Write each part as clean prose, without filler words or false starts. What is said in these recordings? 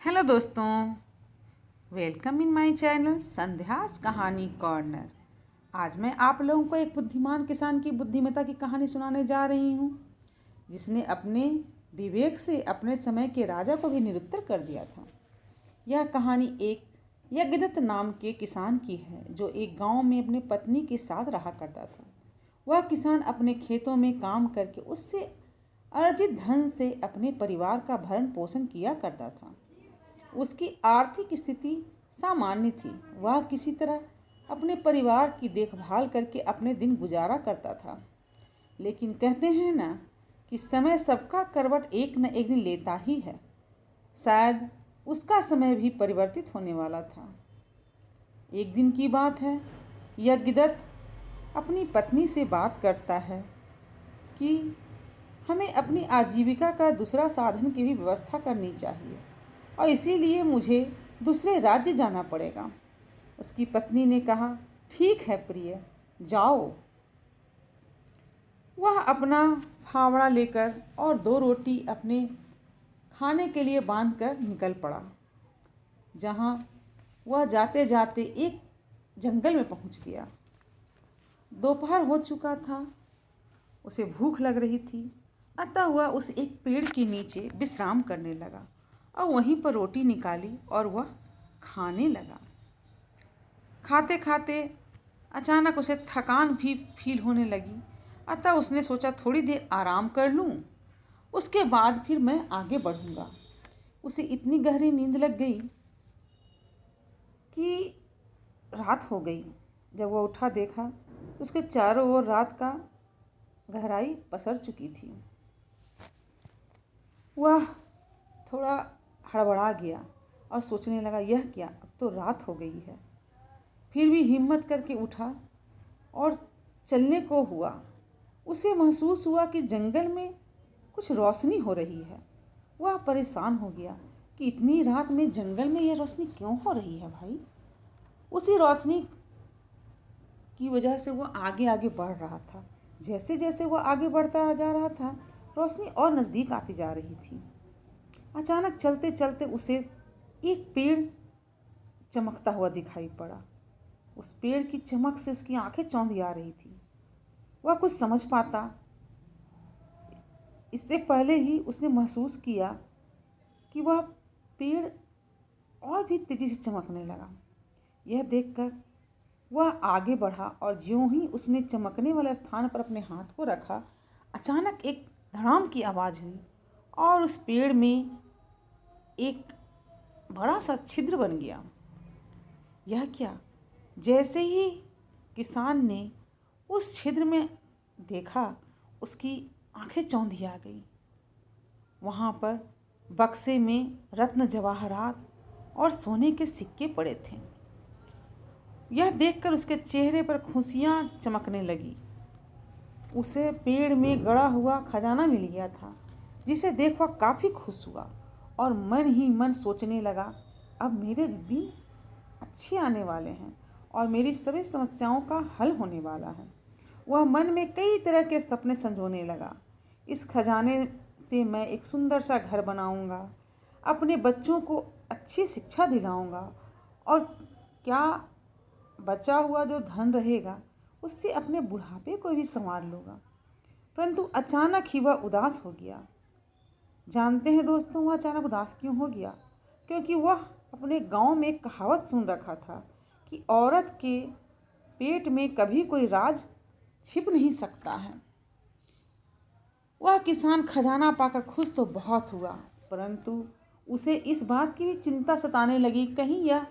Hello दोस्तों, welcome in my channel संध्यास कहानी corner. आज मैं आप लोगों को एक बुद्धिमान किसान की बुद्धिमत्ता की कहानी सुनाने जा रही हूँ, जिसने अपने विवेक से अपने समय के राजा को भी निरुत्तर कर दिया था। यह कहानी एक यज्ञदत्त नाम के किसान की है, जो एक गांव में अपनी पत्नी के साथ रहा करता था। वह किसान अपने खेतों में काम करके उससे अर्जित धन से अपने परिवार का भरण पोषण किया करता था। उसकी आर्थिक स्थिति सामान्य थी। वह किसी तरह अपने परिवार की देखभाल करके अपने दिन गुजारा करता था। लेकिन कहते हैं ना कि समय सबका करवट एक न एक दिन लेता ही है। शायद उसका समय भी परिवर्तित होने वाला था। एक दिन की बात है, यज्ञदत्त अपनी पत्नी से बात करता है कि हमें अपनी आजीविका का दूसरा साधन की भी व्यवस्था करनी चाहिए और इसीलिए मुझे दूसरे राज्य जाना पड़ेगा। उसकी पत्नी ने कहा, ठीक है प्रिय, जाओ। वह अपना फावड़ा लेकर और 2 रोटी अपने खाने के लिए बांधकर निकल पड़ा। जहाँ वह जाते जाते एक जंगल में पहुँच गया। दोपहर हो चुका था, उसे भूख लग रही थी, अतः वह उस एक पेड़ के नीचे विश्राम करने लगा और वहीं पर रोटी निकाली और वह खाने लगा। खाते खाते अचानक उसे थकान भी फील होने लगी, अतः उसने सोचा थोड़ी देर आराम कर लूँ, उसके बाद फिर मैं आगे बढ़ूँगा। उसे इतनी गहरी नींद लग गई कि रात हो गई। जब वह उठा देखा तो उसके चारों ओर रात का गहराई पसर चुकी थी। वह थोड़ा हड़बड़ा गया और सोचने लगा, यह क्या, अब तो रात हो गई है। फिर भी हिम्मत करके उठा और चलने को हुआ। उसे महसूस हुआ कि जंगल में कुछ रोशनी हो रही है। वह परेशान हो गया कि इतनी रात में जंगल में यह रोशनी क्यों हो रही है भाई। उसी रोशनी की वजह से वह आगे आगे बढ़ रहा था। जैसे जैसे वह आगे बढ़ता जा रहा था, रोशनी और नज़दीक आती जा रही थी। अचानक चलते चलते उसे एक पेड़ चमकता हुआ दिखाई पड़ा। उस पेड़ की चमक से उसकी आंखें चौंधिया रही थी। वह कुछ समझ पाता इससे पहले ही उसने महसूस किया कि वह पेड़ और भी तेजी से चमकने लगा। यह देखकर वह आगे बढ़ा और ज्यों ही उसने चमकने वाले स्थान पर अपने हाथ को रखा, अचानक एक धड़ाम की आवाज़ हुई और उस पेड़ में एक बड़ा सा छिद्र बन गया। यह क्या? जैसे ही किसान ने उस छिद्र में देखा, उसकी आंखें चौंधी आ गई। वहाँ पर बक्से में रत्न जवाहरात और सोने के सिक्के पड़े थे। यह देखकर उसके चेहरे पर खुशियाँ चमकने लगी। उसे पेड़ में गड़ा हुआ खजाना मिल गया था, जिसे देख वह काफ़ी खुश हुआ और मन ही मन सोचने लगा, अब मेरे दिन अच्छे आने वाले हैं और मेरी सभी समस्याओं का हल होने वाला है। वह मन में कई तरह के सपने संजोने लगा। इस खजाने से मैं एक सुंदर सा घर बनाऊंगा, अपने बच्चों को अच्छी शिक्षा दिलाऊंगा और क्या बचा हुआ जो धन रहेगा उससे अपने बुढ़ापे को भी संवार लूँगा। परंतु अचानक ही वह उदास हो गया। जानते हैं दोस्तों, वह अचानक उदास क्यों हो गया? क्योंकि वह अपने गांव में एक कहावत सुन रखा था कि औरत के पेट में कभी कोई राज छिप नहीं सकता है। वह किसान खजाना पाकर खुश तो बहुत हुआ, परंतु उसे इस बात की भी चिंता सताने लगी, कहीं यह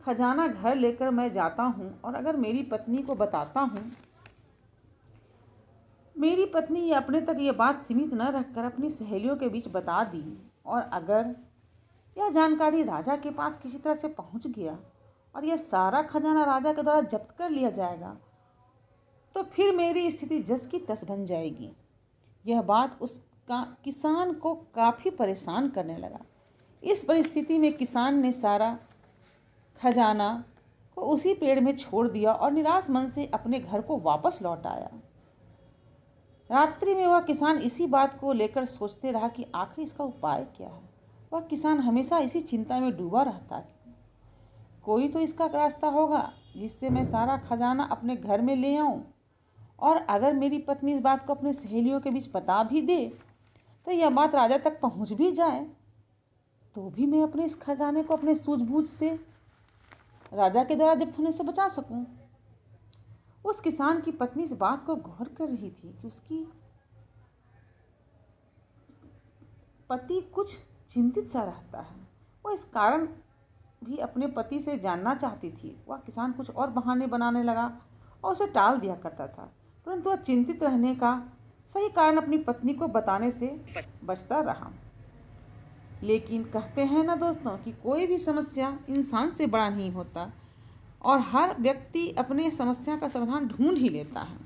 खजाना घर लेकर मैं जाता हूँ और अगर मेरी पत्नी को बताता हूँ, मेरी पत्नी ये अपने तक ये बात सीमित न रखकर अपनी सहेलियों के बीच बता दी और अगर यह जानकारी राजा के पास किसी तरह से पहुंच गया और यह सारा खजाना राजा के द्वारा जब्त कर लिया जाएगा, तो फिर मेरी स्थिति जस की तस बन जाएगी। यह बात उसका किसान को काफ़ी परेशान करने लगा। इस परिस्थिति में किसान ने सारा खजाना को उसी पेड़ में छोड़ दिया और निराश मन से अपने घर को वापस लौट आया। रात्रि में वह किसान इसी बात को लेकर सोचते रहा कि आखिर इसका उपाय क्या है। वह किसान हमेशा इसी चिंता में डूबा रहता कि कोई तो इसका रास्ता होगा जिससे मैं सारा खजाना अपने घर में ले आऊं, और अगर मेरी पत्नी इस बात को अपने सहेलियों के बीच बता भी दे तो यह बात राजा तक पहुंच भी जाए तो भी मैं अपने इस खजाने को अपने सूझबूझ से राजा के द्वारा जब्त होने से बचा सकूं। उस किसान की पत्नी इस बात को गौर कर रही थी कि उसकी पति कुछ चिंतित सा रहता है। वह इस कारण भी अपने पति से जानना चाहती थी। वह किसान कुछ और बहाने बनाने लगा और उसे टाल दिया करता था, परंतु वह चिंतित रहने का सही कारण अपनी पत्नी को बताने से बचता रहा। लेकिन कहते हैं ना दोस्तों कि कोई भी समस्या इंसान से बड़ा नहीं होता और हर व्यक्ति अपने समस्या का समाधान ढूंढ ही लेता है।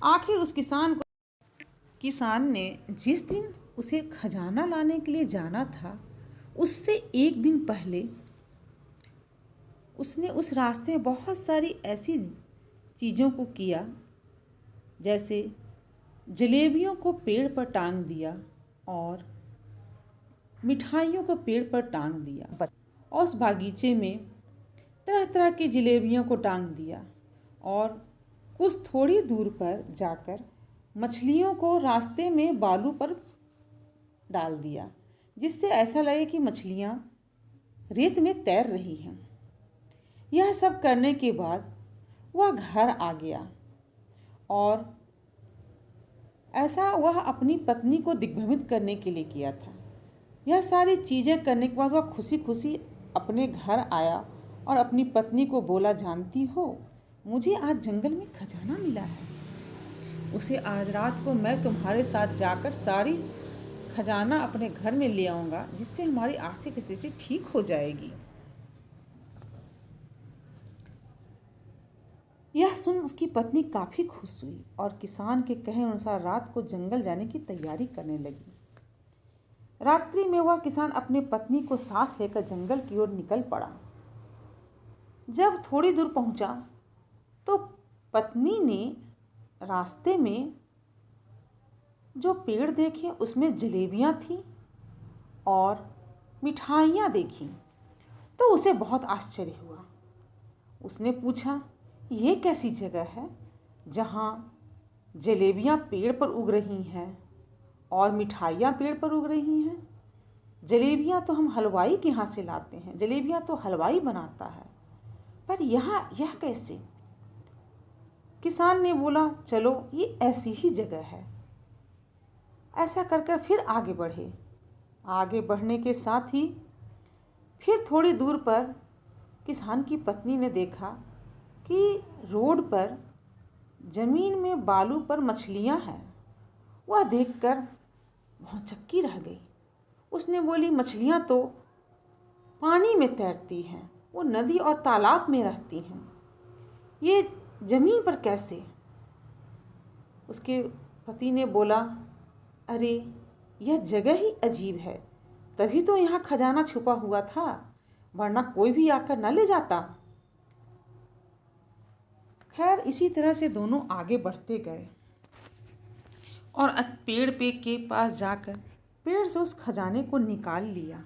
आखिर उस किसान ने जिस दिन उसे खजाना लाने के लिए जाना था उससे एक दिन पहले उसने उस रास्ते में बहुत सारी ऐसी चीज़ों को किया, जैसे जलेबियों को पेड़ पर टांग दिया और मिठाइयों को पेड़ पर टांग दिया और उस बागीचे में तरह तरह की जलेबियों को टांग दिया और कुछ थोड़ी दूर पर जाकर मछलियों को रास्ते में बालू पर डाल दिया, जिससे ऐसा लगे कि मछलियाँ रेत में तैर रही हैं। यह सब करने के बाद वह घर आ गया और ऐसा वह अपनी पत्नी को दिग्भ्रमित करने के लिए किया था। यह सारी चीज़ें करने के बाद वह खुशी खुशी अपने घर आया और अपनी पत्नी को बोला, जानती हो, मुझे आज जंगल में खजाना मिला है। उसे आज रात को मैं तुम्हारे साथ जाकर सारी खजाना अपने घर में ले आऊँगा, जिससे हमारी आर्थिक स्थिति ठीक हो जाएगी। यह सुन उसकी पत्नी काफ़ी खुश हुई और किसान के कहे अनुसार रात को जंगल जाने की तैयारी करने लगी। रात्रि में वह किसान अपने पत्नी को साथ लेकर जंगल की ओर निकल पड़ा। जब थोड़ी दूर पहुंचा तो पत्नी ने रास्ते में जो पेड़ देखे उसमें जलेबियां थीं और मिठाइयाँ देखी तो उसे बहुत आश्चर्य हुआ। उसने पूछा, ये कैसी जगह है जहाँ जलेबियाँ पेड़ पर उग रही हैं और मिठाइयाँ पेड़ पर उग रही हैं? जलेबियाँ तो हम हलवाई के यहाँ से लाते हैं, जलेबियाँ तो हलवाई बनाता है, पर यहाँ यह कैसे? किसान ने बोला, चलो ये ऐसी ही जगह है। ऐसा कर फिर आगे बढ़े। आगे बढ़ने के साथ ही फिर थोड़ी दूर पर किसान की पत्नी ने देखा कि रोड पर ज़मीन में बालू पर मछलियां हैं। वह देखकर बहुत चक्की रह गई। उसने बोली, मछलियां तो पानी में तैरती हैं, वो नदी और तालाब में रहती हैं, ये ज़मीन पर कैसे? उसके पति ने बोला, अरे यह जगह ही अजीब है, तभी तो यहाँ खजाना छुपा हुआ था, वरना कोई भी आकर न ले जाता। खैर इसी तरह से दोनों आगे बढ़ते गए और पेड़ के पास जाकर पेड़ से उस खजाने को निकाल लिया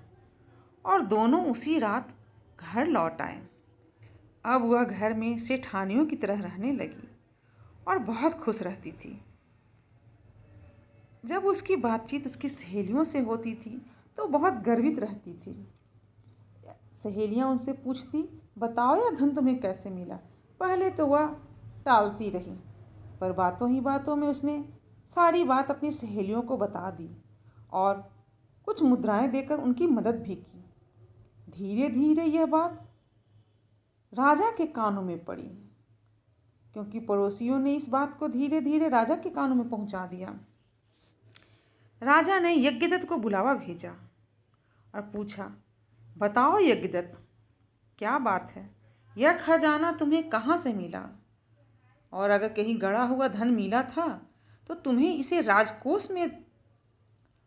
और दोनों उसी रात घर लौट आए। अब वह घर में सेठानियों की तरह रहने लगी और बहुत खुश रहती थी। जब उसकी बातचीत उसकी सहेलियों से होती थी तो बहुत गर्वित रहती थी। सहेलियां उनसे पूछती, बताओ यह धन तुम्हें कैसे मिला? पहले तो वह टालती रही, पर बातों ही बातों में उसने सारी बात अपनी सहेलियों को बता दी और कुछ मुद्राएं देकर उनकी मदद भी की। धीरे धीरे यह बात राजा के कानों में पड़ी, क्योंकि पड़ोसियों ने इस बात को धीरे धीरे राजा के कानों में पहुंचा दिया। राजा ने यज्ञदत्त को बुलावा भेजा और पूछा, बताओ यज्ञदत्त, क्या बात है? यह खजाना तुम्हें कहाँ से मिला? और अगर कहीं गड़ा हुआ धन मिला था तो तुम्हें इसे राजकोष में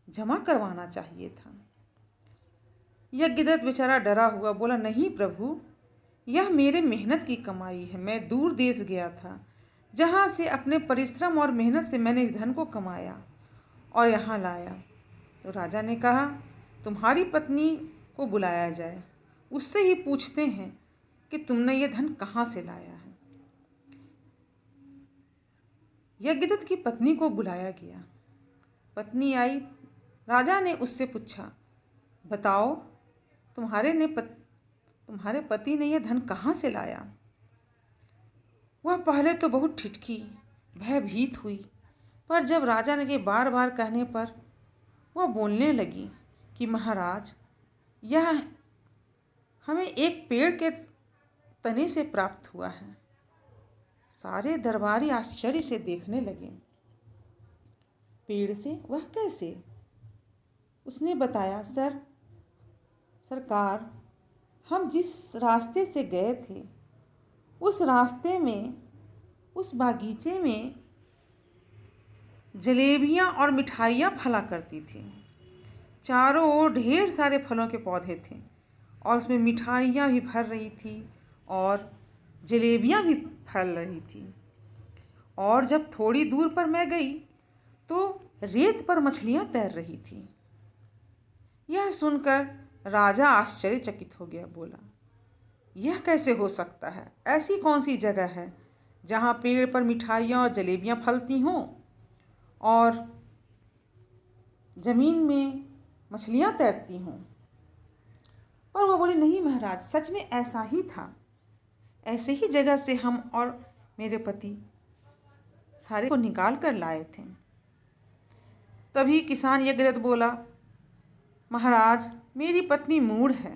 जमा करवाना चाहिए था। यज्ञदत्त बेचारा डरा हुआ बोला, नहीं प्रभु, यह मेरे मेहनत की कमाई है। मैं दूर देश गया था, जहाँ से अपने परिश्रम और मेहनत से मैंने इस धन को कमाया और यहाँ लाया। तो राजा ने कहा, तुम्हारी पत्नी को बुलाया जाए, उससे ही पूछते हैं कि तुमने ये धन कहाँ से लाया है। यज्ञदत्त की पत्नी को बुलाया गया। पत्नी आई। राजा ने उससे पूछा, बताओ तुम्हारे पति ने यह धन कहाँ से लाया। वह पहले तो बहुत ठिठकी, भयभीत हुई, पर जब राजा ने के बार बार कहने पर वह बोलने लगी कि महाराज, यह हमें एक पेड़ के तने से प्राप्त हुआ है। सारे दरबारी आश्चर्य से देखने लगे। पेड़ से? वह कैसे? उसने बताया, सरकार, हम जिस रास्ते से गए थे उस रास्ते में, उस बागीचे में जलेबियां और मिठाइयाँ फला करती थी। चारों ओर ढेर सारे फलों के पौधे थे और उसमें मिठाइयाँ भी भर रही थी और जलेबियां भी फल रही थी। और जब थोड़ी दूर पर मैं गई तो रेत पर मछलियाँ तैर रही थी। यह सुनकर राजा आश्चर्यचकित हो गया। बोला, यह कैसे हो सकता है? ऐसी कौन सी जगह है जहाँ पेड़ पर मिठाइयाँ और जलेबियाँ फलती हों और ज़मीन में मछलियाँ तैरती हों? पर वो बोली, नहीं महाराज, सच में ऐसा ही था। ऐसे ही जगह से हम और मेरे पति सारे को निकाल कर लाए थे। तभी किसान यज्ञदत्त बोला, महाराज, मेरी पत्नी मूढ़ है।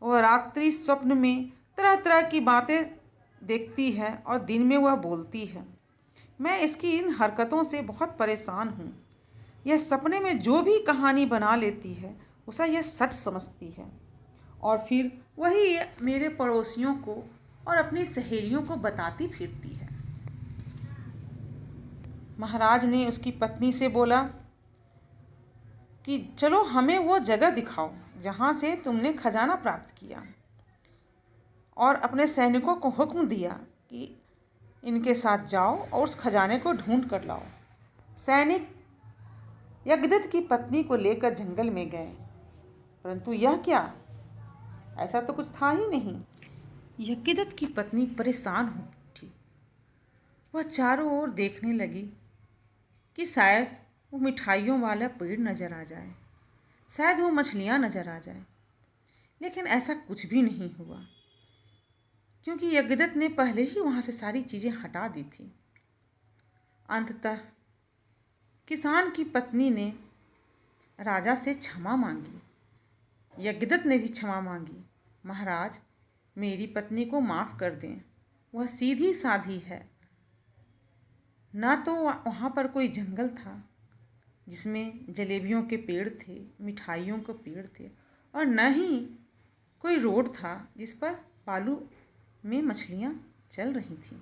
वह रात्रि स्वप्न में तरह तरह की बातें देखती है और दिन में वह बोलती है। मैं इसकी इन हरकतों से बहुत परेशान हूँ। यह सपने में जो भी कहानी बना लेती है उसे यह सच समझती है और फिर वही मेरे पड़ोसियों को और अपनी सहेलियों को बताती फिरती है। महाराज ने उसकी पत्नी से बोला कि चलो हमें वो जगह दिखाओ जहाँ से तुमने खजाना प्राप्त किया, और अपने सैनिकों को हुक्म दिया कि इनके साथ जाओ और उस खजाने को ढूंढ कर लाओ। सैनिक यज्ञदत्त की पत्नी को लेकर जंगल में गए, परंतु यह क्या, ऐसा तो कुछ था ही नहीं। यज्ञदत्त की पत्नी परेशान हो उठी। वह चारों ओर देखने लगी कि शायद वो मिठाइयों वाला पेड़ नज़र आ जाए, शायद वो मछलियाँ नज़र आ जाए, लेकिन ऐसा कुछ भी नहीं हुआ क्योंकि यज्ञदत्त ने पहले ही वहाँ से सारी चीज़ें हटा दी थी। अंततः किसान की पत्नी ने राजा से क्षमा मांगी। यज्ञदत्त ने भी क्षमा मांगी। महाराज, मेरी पत्नी को माफ़ कर दें, वह सीधी साधी है। ना तो वहाँ पर कोई जंगल था जिसमें जलेबियों के पेड़ थे, मिठाइयों के पेड़ थे, और न ही कोई रोड था जिस पर बालू में मछलियाँ चल रही थीं।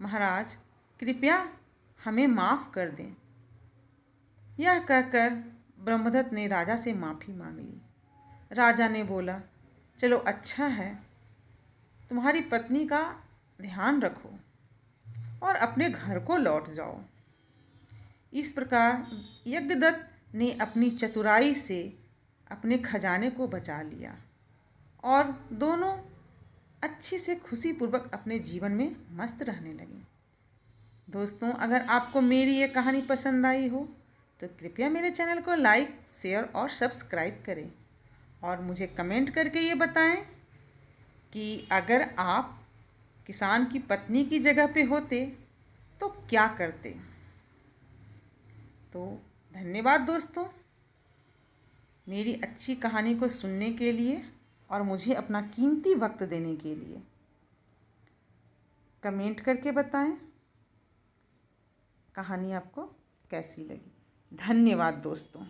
महाराज, कृपया हमें माफ़ कर दें। यह कहकर ब्रह्मदत्त ने राजा से माफ़ी मांग ली। राजा ने बोला, चलो अच्छा है, तुम्हारी पत्नी का ध्यान रखो और अपने घर को लौट जाओ। इस प्रकार यज्ञदत्त ने अपनी चतुराई से अपने खजाने को बचा लिया और दोनों अच्छे से खुशीपूर्वक अपने जीवन में मस्त रहने लगे। दोस्तों, अगर आपको मेरी ये कहानी पसंद आई हो तो कृपया मेरे चैनल को लाइक, शेयर और सब्सक्राइब करें और मुझे कमेंट करके ये बताएं कि अगर आप किसान की पत्नी की जगह पे होते तो क्या करते। तो धन्यवाद दोस्तों, मेरी अच्छी कहानी को सुनने के लिए और मुझे अपना कीमती वक्त देने के लिए। कमेंट करके बताएं कहानी आपको कैसी लगी। धन्यवाद दोस्तों।